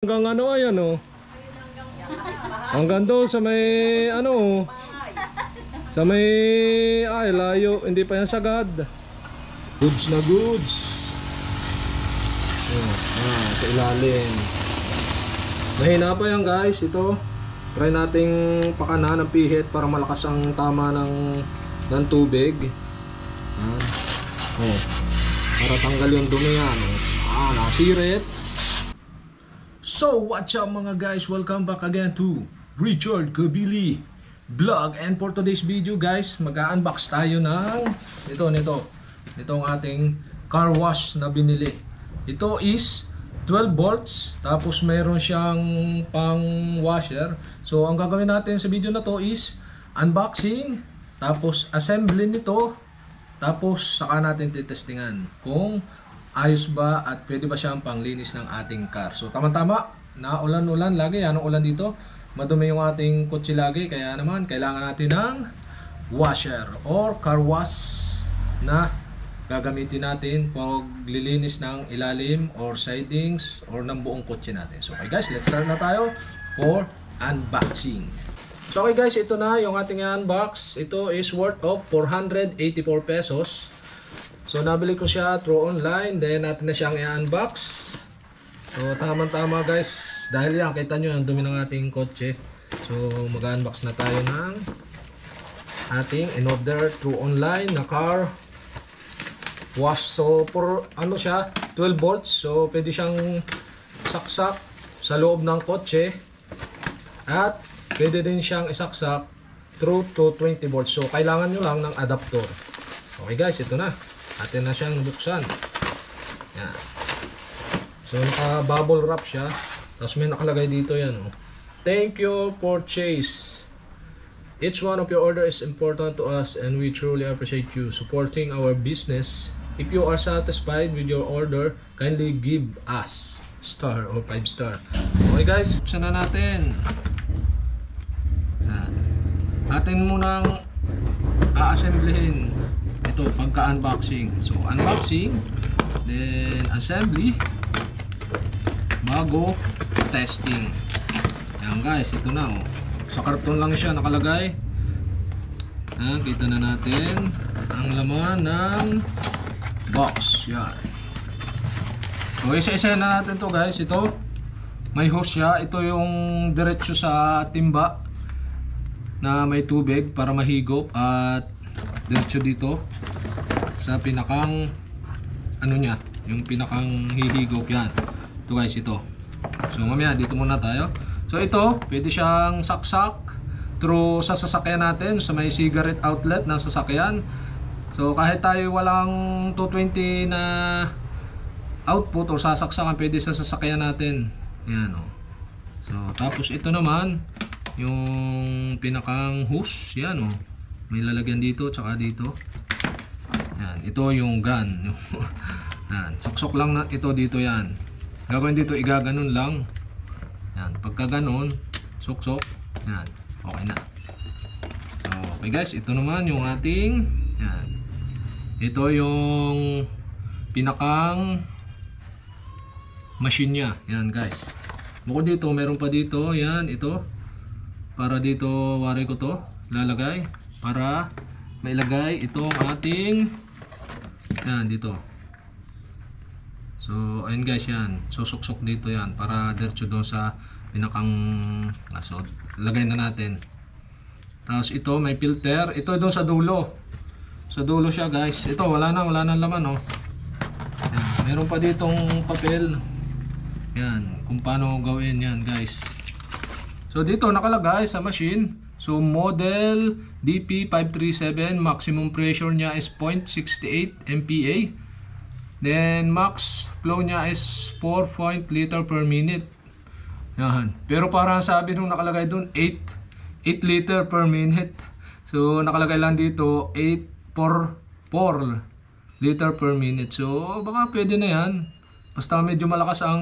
Hanggang ano ayan oh. Hanggang doon sa may ano sa may ay layo, hindi pa yan sagad. Goods na goods. Sa ilalim. Mahina pa yan guys, ito. Try nating pakanan ng pihit para malakas ang tama ng tubig. Yan. Oh. Para tanggal yung dumi yan. Oh. Nasirit. So what's up mga guys, welcome back again to Richard Kabili Vlog. And for today's video guys, mag-unbox tayo ng itong ating car wash na binili. Ito is 12 volts, tapos mayroon siyang pang washer. So ang gagawin natin sa video na to is unboxing, tapos assembly nito, tapos saka natin titestingan kung ayos ba at pwede ba siyang panglinis ng ating car. So tama-tama na ulan-ulan lagi. Anong ulan dito? Madumi yung ating kotse lagi. Kaya naman kailangan natin ng washer or car wash na gagamitin natin pag lilinis ng ilalim or sidings or ng buong kotse natin. So okay guys, let's start na tayo for unboxing. So okay guys, ito na yung ating unbox. Ito is worth of 484 pesos. So nabili ko siya through online, then natin na siyang i-unbox. So tamang-tama guys, dahil yan, kita nyo ang dumi ng ating kotse. So mag-unbox na tayo ng ating in-order through online na car wash. So for ano siya, 12 volts. So pwede siyang saksak sa loob ng kotse. At pwede din siyang isaksak through to 20 volts. So kailangan nyo lang ng adapter. Okay guys, ito na. Atin na siyang buksan. Yan. So naka-bubble wrap siya. Tapos may nakalagay dito yan. Oh. Thank you for purchase. Each one of your order is important to us and we truly appreciate you supporting our business. If you are satisfied with your order, kindly give us star or 5 star. Okay guys, buksan na natin. Yan. Atin munang a-assemblehin ito pagka-unboxing. So unboxing, then assembly, bago testing. Yan guys, ito na oh. Sa karton lang siya nakalagay. Kita na natin ang laman ng box. Yan. So isa-isa na natin to guys. Ito may hose siya. Ito yung diretso sa timba na may tubig para mahigop, at diretso dito sa pinakang ano niya, yung pinakang hihigop. Yan. Ito guys, ito. So mamaya dito muna tayo. So ito, pwede siyang saksak through sa sasakyan natin, sa may cigarette outlet ng sasakyan. So kahit tayo walang 220 na output o sasaksakan, pwede sa sasakyan natin. Yan o. So tapos ito naman yung pinakang hose. Yan o. May lalagyan dito tsaka dito. Yan, ito yung gun. Yan, saksok lang na ito dito yan. Gagawin dito, igaganon lang. Yan, pagka ganon, suksok. Yan, okay na. So, okay guys, ito naman yung ating, yan. Ito yung pinakang machine niya. Yan guys. Bukod dito, meron pa dito. Yan, ito. Para dito, wari ko to lalagay. Para mailagay itong ating yan dito. So ayun guys, yan susuksok dito yan para diretso doon sa pinakang so lagay na natin. Tapos ito may filter, ito doon sa dulo. Sa dulo siya guys. Ito wala nang laman oh. Yan. Meron pa ditong papel. Yan kung paano gawin yan guys. So dito nakalagay sa machine. So model DP537, maximum pressure niya is 0.68 MPa. Then max flow niya is 4 liter per minute. Yan. Pero parang sabi nung nakalagay doon 8 liter per minute. So nakalagay lang dito 4 liter per minute. So baka pwede na yan. Basta medyo malakas ang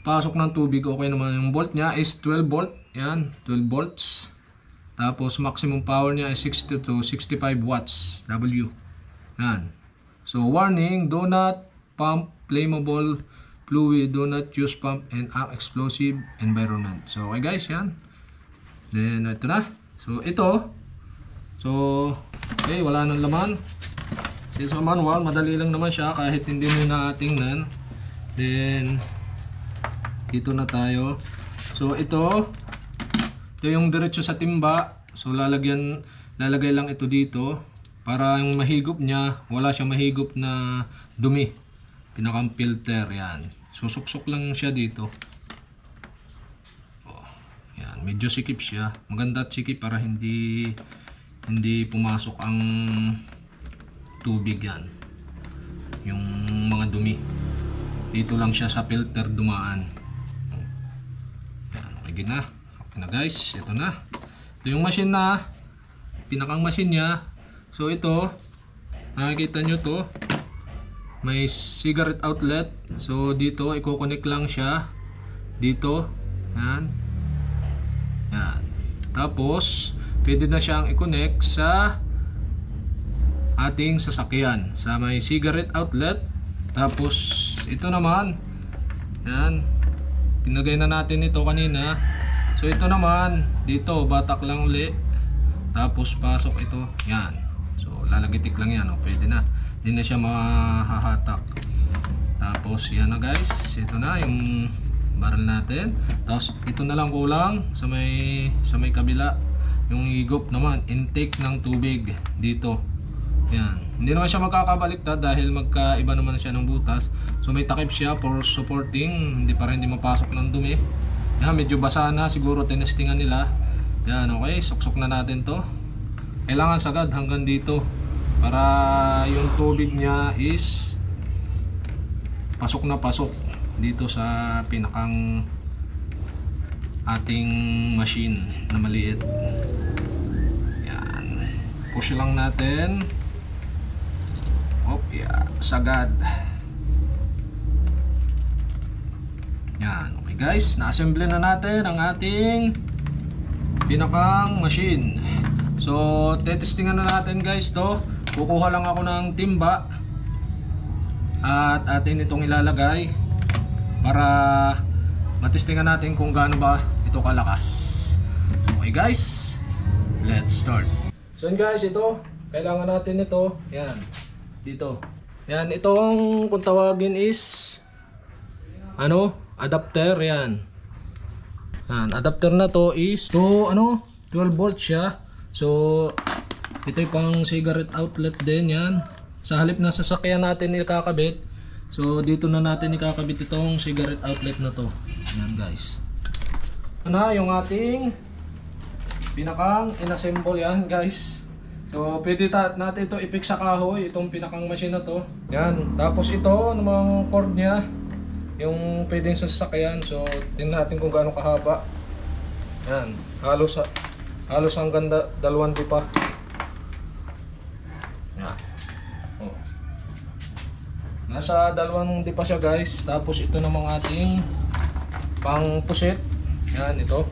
pasok ng tubig, okay naman. Yung volt niya is 12 volt. Yan, 12 volts. Tapos maximum power niya is 60 to 65 watts W. Yan. So warning, do not pump flammable fluid. Do not use pump in an explosive environment. So okay guys, yan. Then ito na. So ito. So okay, wala nang laman. Sa manual, madali lang naman siya kahit hindi mo na tingnan. Then dito na tayo. So ito yung diretso sa timba. So lalagay lang ito dito para yung mahigop niya, wala siyang mahigop na dumi. Pinakang filter yan. Susuksok lang siya dito. Oh, yan, medyo sikip siya. Maganda at sikip para hindi pumasok ang tubig yan. Yung mga dumi. Dito lang siya sa filter dumaan. Yan, okay na. Okay na guys, ito na. Ito yung machine na, pinakang machine niya. So ito, nakikita nyo to, may cigarette outlet. So dito, i-connect lang siya. Dito, yan. Yan. Tapos, pwede na siyang i-connect sa ating sasakyan. Sa may cigarette outlet. Tapos, ito naman, yan. Pinagay na natin ito kanina. So ito naman, dito, batak lang uli. Tapos pasok ito, yan. So lalagitik lang yan, pwede na. Hindi na siya mahahatak. Tapos yan na guys, ito na yung barrel natin. Tapos ito na lang kulang sa may kabila. Yung higop naman, intake ng tubig dito. Yan. Hindi naman siya magkakabaliktad dahil magkaiba naman siya ng butas. So may takip siya for supporting, hindi para hindi mapasok ng dumi. Yan, medyo basa na, siguro tinestingan nila. Yan, okay, suksok na natin to. Kailangan sagad hanggang dito para yung tubig niya is pasok na pasok dito sa pinakang ating machine na maliit. Yan, push lang natin. Yeah, sagad. Yan, okay guys, na-assemble na natin ang ating pinakang machine. So, tetestingan na natin guys to. Kukuha lang ako ng timba at atin itong ilalagay para matestingan natin kung gaano ba ito kalakas. Okay guys, let's start. So guys, ito, kailangan natin ito. Yan, dito. Yan, itong kung tawagin is adapter. Yan. Yan, adapter na to is 12 volts siya. So ito yung pang cigarette outlet din yan. Sa halip na sasakyan natin ikakabit. So dito na natin ikakabit itong cigarette outlet na to. Yan guys. Ano yung ating pinakang inassemble yan guys. So pwede natin ito i-fix sa kahoy, itong pinakang machine na to. Yan, tapos ito namang cord niya, yung pwedeng sasakyan. So tingnan natin kung gaano kahaba. Yan, halos hanggang 2 pa. Yan. Oh. Nasa 2 pa siya guys. Tapos ito namang ating pang puset. Yan, ito.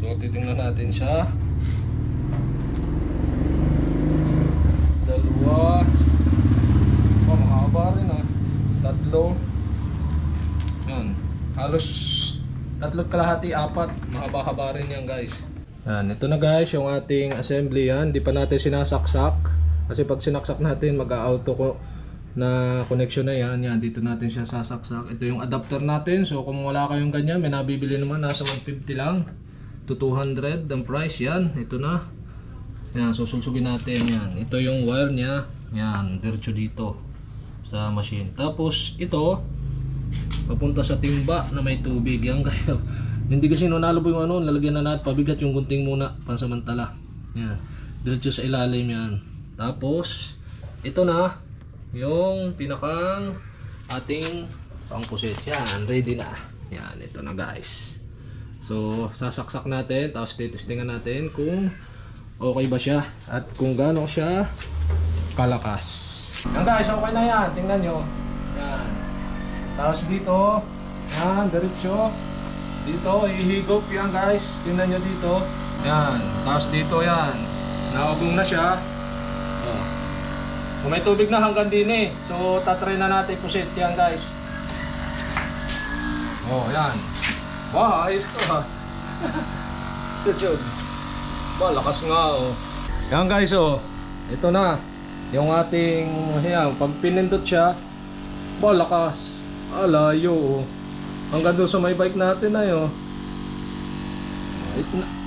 So titingnan natin siya. 2. Mahaba rin 3. Yan. Halos 3 kalahati, 4. Mahaba-haba rin yan guys. Yan. Ito na guys yung ating assembly yan. Di pa natin sinasaksak. Kasi pag sinaksak natin mag-auto ko na connection na yan. Yan. Dito natin siya sasaksak. Ito yung adapter natin. So kung wala kayong ganyan, may nabibili naman. Nasa 150 lang to 200 ang price. Yan. Ito na. Yan, susulsugin natin yan. Ito yung wire niya. Yan, diretso dito sa machine. Tapos ito papunta sa timba na may tubig. Yan kayo. Hindi kasi nalabo yung lalagyan na natin pabigat yung gunting muna pansamantala. Yan, diretso sa ilalim yan. Tapos ito na yung pinakang ating pangpusit. Yan, ready na. Yan, ito na guys. So sasaksak natin, tapos titestingan natin kung okay ba siya at kung gaano siya kalakas. Yan guys, okay na yan. Tingnan nyo. Yan. Tapos dito, yan, diretso. Dito, ihigop yan guys. Tingnan nyo dito. Yan. Tapos dito yan. Naugong na siya. Oh. Kung may tubig na hanggang din So, tatry na natin pusit yan guys. Oh, yan. Wow, ayos to ha. Sutsud. Ba, lakas nga oh. Yan guys oh. Ito na. Yung ating, yan, pag pinindot siya, ba, lakas. Layo oh. Hanggang doon sa may bike natin na yun.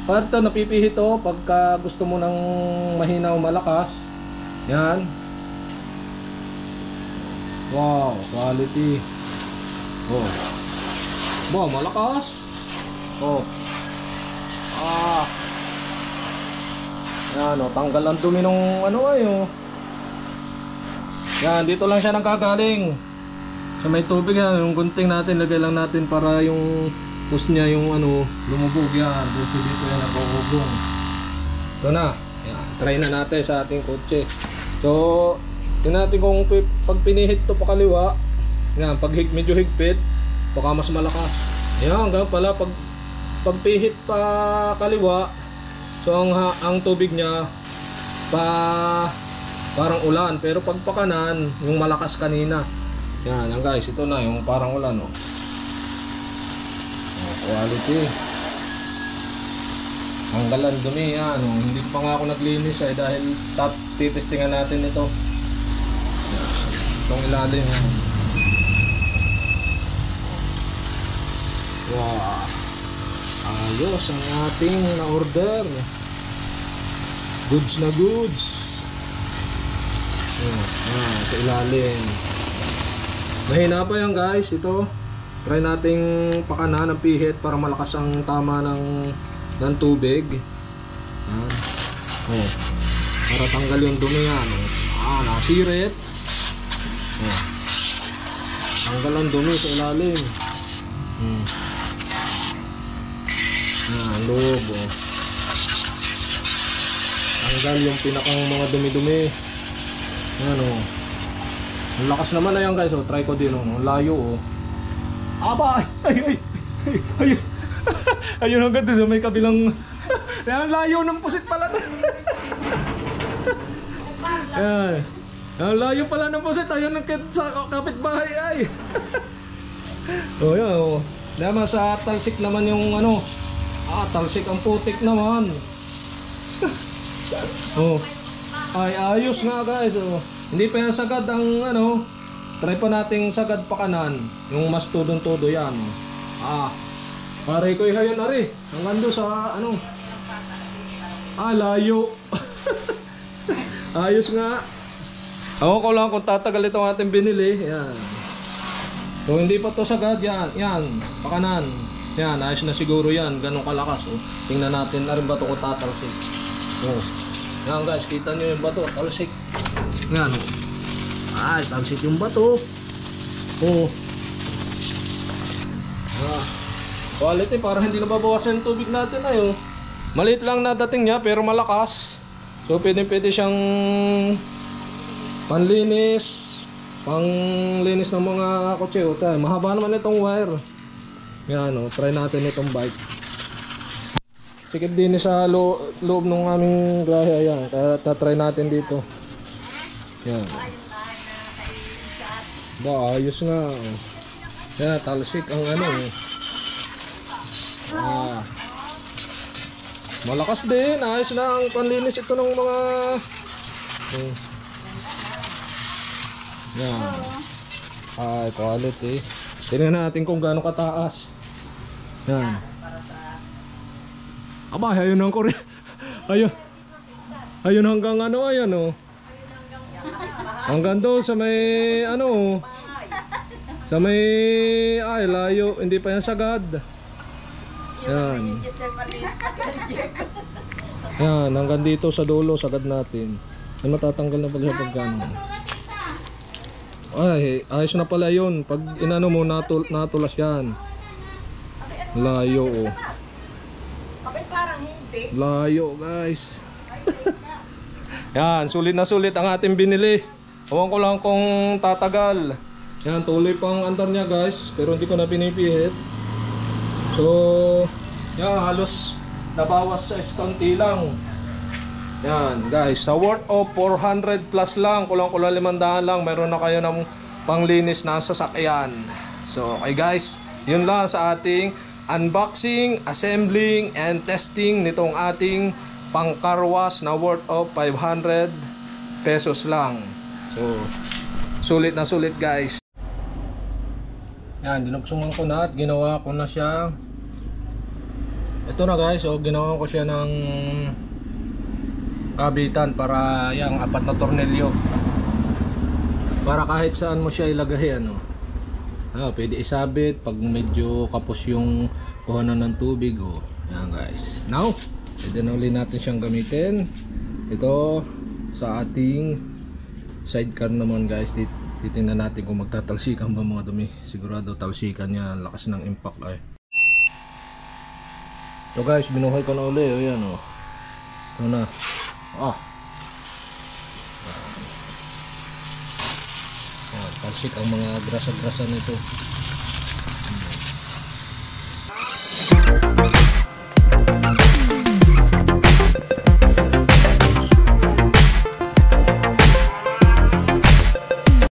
Parto napipihit oh, pagka gusto mo ng mahina o malakas. Yan. Wow, quality. Oh. Wow, malakas. Oh. Yan oh, tanggal ang dumi nung ano ay oh. Yan, dito lang siya nagkagaling. Sa may tubig yan, yung gunting natin, lagay lang natin para yung post niya yung ano, lumubog yan. Dito yan nag-uubong. Ito na. Yan, try na natin sa ating kotse. So, tingnan natin kung pag pinihit to pa kaliwa. Yan, pag medyo higpit, baka mas malakas. Yan, hanggang pala pag pihit pa kaliwa, so ang tubig niya parang ulan, pero pag pa kanan, yung malakas kanina. Yan, yan guys, ito na yung parang ulan oh. Quality. Ang galan dumi yan oh. Hindi pa nga ako naglinis ay dahil titestingan natin ito. Itong ilalim. Wow. Ayos ang ating na-order. Goods na goods. Sa ilalim. Mahina pa yan guys. Ito. Try nating pakana ng pihit para malakas ang tama ng tubig. Yan. Oh. Para tanggal yung dumi yan. Oh. Nasirit. Oh. Tanggal ang dumi sa ilalim. Loob oh. Tanggal yung pinakang mga dumi-dumi. Yan oh. Ang lakas naman na yan guys oh. Try ko din oh. Layo oh. Aba! Ay! Ayun hanggang doon sa may kabilang. Yan, layo ng pusit pala. Yan. Ang layo pala ng pusit. Ayun sa kapitbahay ay. Oh yan oh. Naman sa talsik naman yung ano. Talsik ang putik naman. Oh. Ay, ayos nga guys oh. Hindi pa yan sagad ang ano. Try pa nating sagad pa kanan. Yung mas tudong-todo yan. Pare ko ihayon na rin. Hanggang doon sa ano. Layo. Ayos nga. Ako ko lang kung tatagal itong ating binili. Yan. So hindi pa to sagad. Yan. Pa kanan. Yan. Ayos na siguro yan. Ganun kalakas. Oh. Tingnan natin na rin ba ito kung tatalsik. Oh. Yan guys. Kita nyo yung bato. Talsik. Yan oh. Ay, talsik yung bato. Oh. Quality para hindi nababawasan yung tubig natin ay oh. Maliit lang na dating niya pero malakas. So pwede siyang panlinis, panglinis ng mga kotse oh. Mahaba naman itong wire. Yan oh, try natin itong bike. Sikip din sa loob ng aming grahe ayan. Kaya try natin dito. Yan. Ba, ayos nga. Yan, talsik ang ano eh. Malakas din. Ayos na ang panlinis ito ng mga yan. Ay, quality. Tingnan natin kung gaano kataas. Yan. Aba, ayun ang kore. Ayun hanggang ano, ayan oh. Hanggang doon sa may ano. Sa may layo, hindi pa yan sagad. Yan. Yan, hanggang dito sa dulo sagad natin. Ay matatanggal na pala pagkano. Ay, ayos na pala yun. Pag inano mo natulas yan. Layo oh. Layo guys. Yan, sulit na sulit ang ating binili. Huwag ko lang kung tatagal. Yan, tuloy pang andar niya guys. Pero hindi ko na pinipihit. So, yan, halos nabawas sa kaunti lang. Yan guys, sa worth of 400 plus lang, kulang-kulang 500 lang, meron na kayo ng panglinis na sasakyan. So, okay guys, yun lang sa ating unboxing, assembling, and testing nitong ating pang-carwash na worth of 500 pesos lang. So, sulit na sulit guys. Yan, dinuksungan ko na at ginawa ko na siya. Ito na guys, so ginawa ko siya ng kabitan para yung 4 na tornilyo. Para kahit saan mo siya ilagay, ano. Pwede isabit pag medyo kapos yung kuhanan ng tubig. Yan guys. Now, pwede na ulit natin siyang gamitin. Ito sa ating sidecar naman guys. Titingnan natin kung magtatalsikan ba mga dumi. Sigurado talsikan niya. Lakas ng impact ay. So guys, binuhay ko na ulit. Ayan o. Ito na. Talsik ang mga grasa-grasa nito.